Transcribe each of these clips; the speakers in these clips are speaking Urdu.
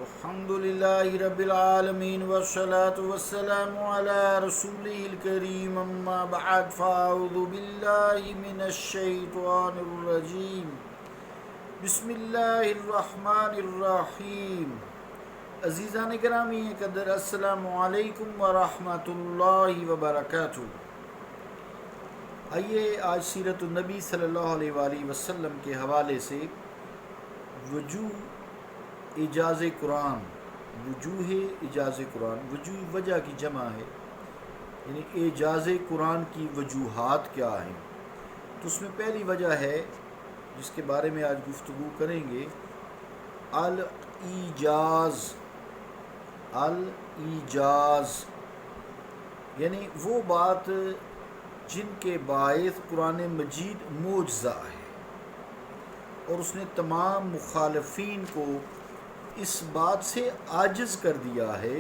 الحمد لله رب العالمين والصلاة والسلام على رسوله الكريم اما بعد فاعوذ بالله من الشيطان الرجيم بسم الله الرحمن الرحیم۔ عزیزان گرامی قدر، السلام علیکم ورحمۃ اللہ وبرکاتہ۔ آئیے آج سیرت النبی صلی اللہ علیہ وآلہ وسلم کے حوالے سے وجوہ اعجاز قرآن، وجوہ اعجاز قرآن، وجوہ وجہ کی جمع ہے، یعنی اعجاز قرآن کی وجوہات کیا ہیں۔ تو اس میں پہلی وجہ ہے جس کے بارے میں آج گفتگو کریں گے، الایجاز۔ الایجاز یعنی وہ بات جن کے باعث قرآن مجید معجزہ ہے، اور اس نے تمام مخالفین کو اس بات سے عاجز کر دیا ہے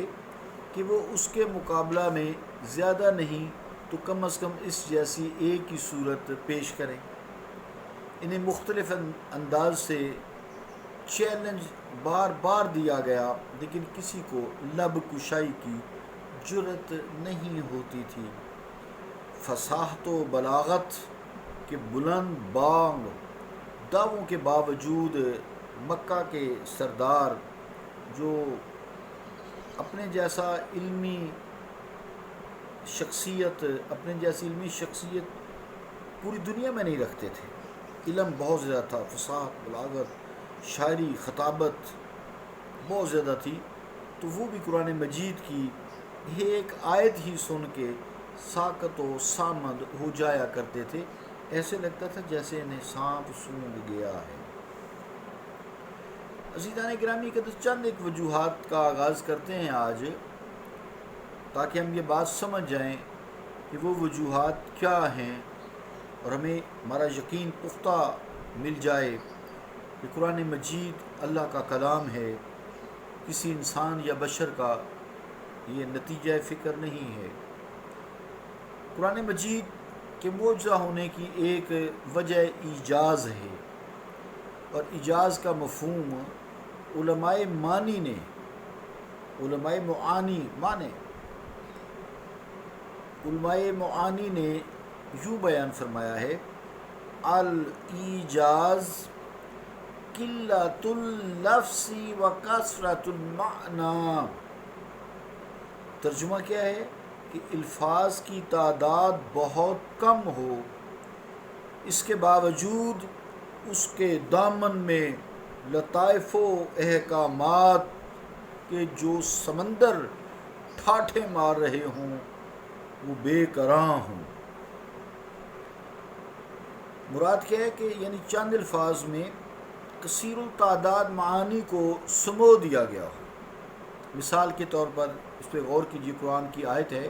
کہ وہ اس کے مقابلہ میں زیادہ نہیں تو کم از کم اس جیسی ایک ہی صورت پیش کریں۔ انہیں مختلف انداز سے چیلنج بار بار دیا گیا، لیکن کسی کو لب کشائی کی جرأت نہیں ہوتی تھی۔ فصاحت و بلاغت کے بلند بانگ دعووں کے باوجود مکہ کے سردار، جو اپنے جیسی علمی شخصیت پوری دنیا میں نہیں رکھتے تھے، علم بہت زیادہ تھا، فصاحت، بلاغت، شاعری، خطابت بہت زیادہ تھی، تو وہ بھی قرآن مجید کی ایک آیت ہی سن کے ساکت و سامد ہو جایا کرتے تھے، ایسے لگتا تھا جیسے انہیں سانپ سونگھ گیا ہے۔ عزیزان گرامی کے چند ایک وجوہات کا آغاز کرتے ہیں آج، تاکہ ہم یہ بات سمجھ جائیں کہ وہ وجوہات کیا ہیں، اور ہمیں ہمارا یقین پختہ مل جائے کہ قرآن مجید اللہ کا کلام ہے، کسی انسان یا بشر کا یہ نتیجہ فکر نہیں ہے۔ قرآن مجید کے معجزہ ہونے کی ایک وجہ ایجاز ہے، اور ایجاز کا مفہوم علماء معانی نے یوں بیان فرمایا ہے، الایجاز قلت اللفظ و کثرت المعنی۔ ترجمہ کیا ہے کہ الفاظ کی تعداد بہت کم ہو، اس کے باوجود اس کے دامن میں لطائف و احکامات کے جو سمندر ٹھاٹھے مار رہے ہوں وہ بے کراں ہوں۔ مراد کیا ہے کہ یعنی چند الفاظ میں کثیر التعداد معانی کو سمو دیا گیا ہو۔ مثال کے طور پر اس پہ غور کیجیے، قرآن کی آیت ہے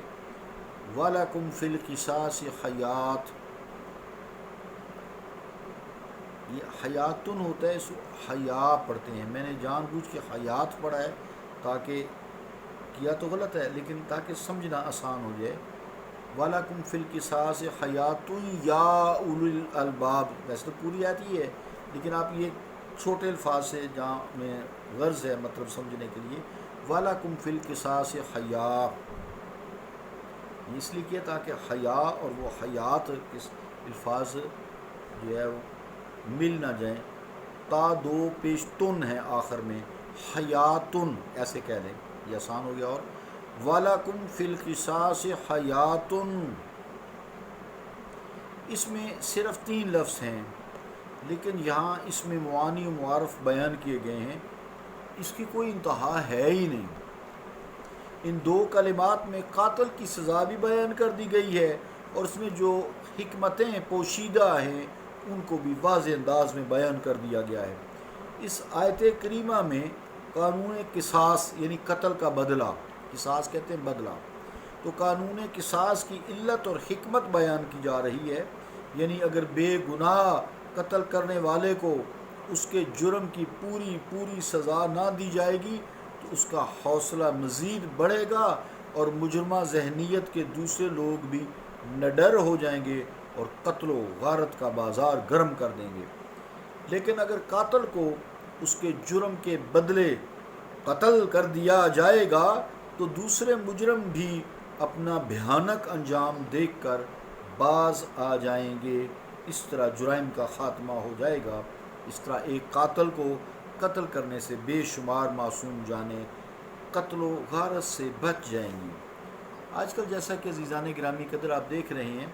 وَلَكُمْ فِي الْقِصَاصِ حَیَاتٌ۔ یہ حیاتن ہوتا ہے، اس کو حیا پڑھتے ہیں، میں نے جان بوجھ کے حیات پڑھا ہے تاکہ کیا تو غلط ہے لیکن تاکہ سمجھنا آسان ہو جائے۔ وَلَكُمْ فِي الْقِصَاصِ حَیَاتٌ یا اُولِي الْأَلْبَابِ، ویسے تو پوری آیت ہی ہے لیکن آپ یہ چھوٹے الفاظ سے جہاں میں غرض ہے مطلب سمجھنے کے لیے، وَلَكُمْ فِي الْقِصَاصِ حَیَا، اس لیے کیا تاکہ حیا اور وہ حیات کے الفاظ جو ہے وہ مل نہ جائیں، تا دو پیش تن ہے آخر میں، حیاتن ایسے کہہ لیں، یہ آسان ہو گیا۔ اور وَلَكُمْ فِي الْقِصَاصِ حَیَاتٌ، اس میں صرف 3 لفظ ہیں لیکن یہاں اس میں معانی و معارف بیان کیے گئے ہیں، اس کی کوئی انتہا ہے ہی نہیں۔ ان 2 کلمات میں قاتل کی سزا بھی بیان کر دی گئی ہے، اور اس میں جو حکمتیں پوشیدہ ہیں ان کو بھی واضح انداز میں بیان کر دیا گیا ہے۔ اس آیت کریمہ میں قانون قصاص یعنی قتل کا بدلہ، قصاص کہتے ہیں بدلہ، تو قانون قصاص کی علت اور حکمت بیان کی جا رہی ہے، یعنی اگر بے گناہ قتل کرنے والے کو اس کے جرم کی پوری سزا نہ دی جائے گی تو اس کا حوصلہ مزید بڑھے گا، اور مجرمہ ذہنیت کے دوسرے لوگ بھی نڈر ہو جائیں گے اور قتل و غارت کا بازار گرم کر دیں گے۔ لیکن اگر قاتل کو اس کے جرم کے بدلے قتل کر دیا جائے گا تو دوسرے مجرم بھی اپنا بھیانک انجام دیکھ کر باز آ جائیں گے، اس طرح جرائم کا خاتمہ ہو جائے گا، اس طرح ایک قاتل کو قتل کرنے سے بے شمار معصوم جانیں قتل و غارت سے بچ جائیں گی۔ آج کل جیسا کہ عزیزان گرامی قدر آپ دیکھ رہے ہیں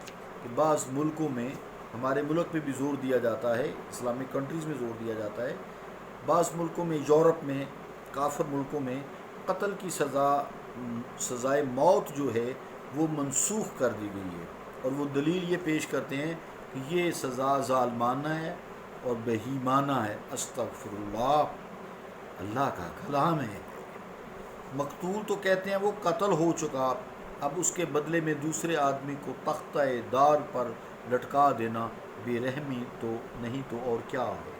کہ بعض ملکوں میں، ہمارے ملک میں بھی زور دیا جاتا ہے، اسلامک کنٹریز میں زور دیا جاتا ہے، بعض ملکوں میں، یورپ میں، کافر ملکوں میں قتل کی سزائے موت جو ہے وہ منسوخ کر دی گئی ہے، اور وہ دلیل یہ پیش کرتے ہیں کہ یہ سزا ظالمانہ ہے اور بہیمانہ ہے۔ استغفر اللہ، اللہ کا کلام ہے۔ مقتول تو کہتے ہیں وہ قتل ہو چکا، اب اس کے بدلے میں دوسرے آدمی کو تختہ دار پر لٹکا دینا بے رحمی تو نہیں تو اور کیا ہے؟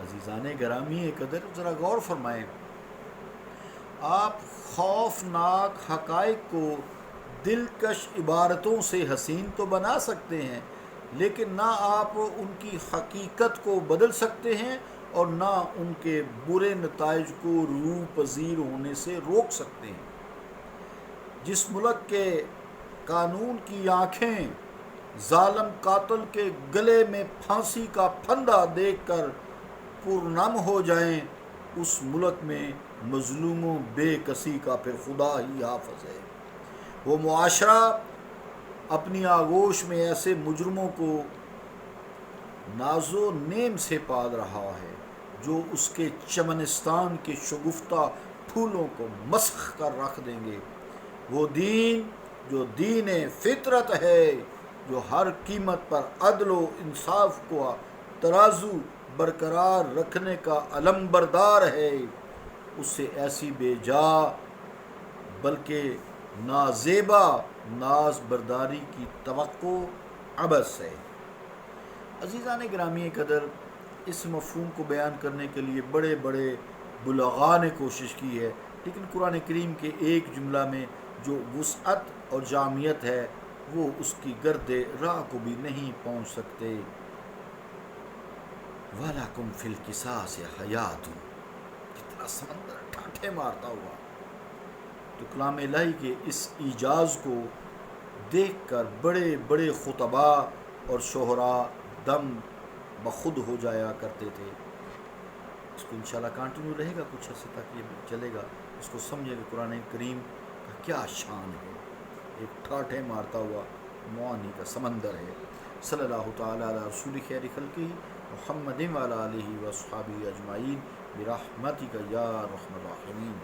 عزیزان گرامی قدر ذرا غور فرمائیں، آپ خوفناک حقائق کو دلکش عبارتوں سے حسین تو بنا سکتے ہیں، لیکن نہ آپ ان کی حقیقت کو بدل سکتے ہیں اور نہ ان کے برے نتائج کو روح پذیر ہونے سے روک سکتے ہیں۔ جس ملک کے قانون کی آنکھیں ظالم قاتل کے گلے میں پھانسی کا پھندا دیکھ کر پرنم ہو جائیں، اس ملک میں مظلوموں بے کسی کا پھر خدا ہی حافظ ہے۔ وہ معاشرہ اپنی آغوش میں ایسے مجرموں کو ناز و نیم سے پال رہا ہے جو اس کے چمنستان کے شگفتہ پھولوں کو مسخ کر رکھ دیں گے۔ وہ دین جو دین فطرت ہے، جو ہر قیمت پر عدل و انصاف کو ترازو برقرار رکھنے کا علم بردار ہے، اس سے ایسی بے جا بلکہ نازیبا ناز برداری کی توقع عبث ہے۔ عزیزان گرامی قدر، اس مفہوم کو بیان کرنے کے لیے بڑے بڑے بلغاء نے کوشش کی ہے، لیکن قرآن کریم کے ایک جملہ میں جو وسعت اور جامعیت ہے وہ اس کی گرد راہ کو بھی نہیں پہنچ سکتے۔ وَلَكُمْ فِي الْقِصَاصِ حَيَاتٌ، کتنا سمندر ٹھاٹھے مارتا ہوا۔ تو کلام الہی کے اس ایجاز کو دیکھ کر بڑے بڑے خطباء اور شعراء دم بخود ہو جایا کرتے تھے۔ اس کو انشاءاللہ کنٹینیو رہے گا، کچھ عرصے تک یہ چلے گا، اس کو سمجھے کہ قرآن کریم کا کیا شان ہے، ایک ٹھاٹھے مارتا ہوا معانی کا سمندر ہے۔ صلی اللہ تعالیٰ علی رسول خیر خلقہ محمد وعلی آلہ وصحبہ اجمعین برحمتک یا ارحم الراحمین۔